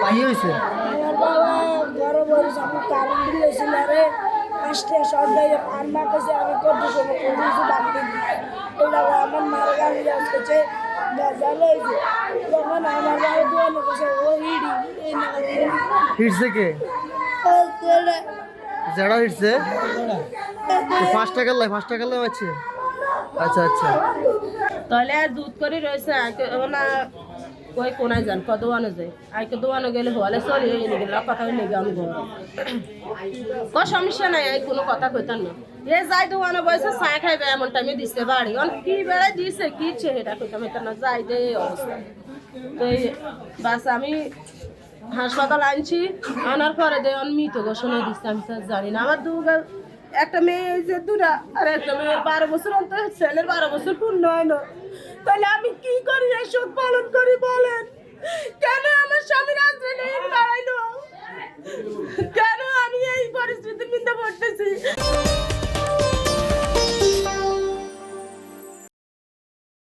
কি হয়েছে? আমার বাবা বড় বড় সামনে কারণ দিয়েছিল রে আসতে সবাই আর মা কাছে আমি কত সময় কিছু বাকি এটা আমার মার গাড়ি আসছে বাজার হয়েছে যখন আমার বাবা দোয়ানো কাছে ও হিড়ি এই না হিটছে কে? জেড়া হিটছে? 5 টাকা আছে। আচ্ছা আচ্ছা। তাহলে আর দুধ করে রয়েছে না কই কোনায় যান কত দোয়ানো যায় আইকে দোয়ানো গেলে হলে চলে গেলে কথা হয়ে গেলে আমি কোনো সমস্যা নাই এই কোনো কথা কইতাম না এ যাই দোয়ানো বয়সে চা খাইবে এমন টাইমে দিচ্ছে বাড়ি কি বেড়ায় দিছে কি এটা কইতাম এটা না যাই দে অবস্থা তো বাস আমি হাসপাতাল আনছি আনার পরে দে মৃত ঘোষণা দিচ্ছে আমি তো জানি না আমার একটা মেয়ে যে দুটা আর একটা মেয়ের 12 বছর অন্তর ছেলের 12 বছর পূর্ণ হয় না তাহলে আমি কি করি এই শোক পালন করি বলেন কেন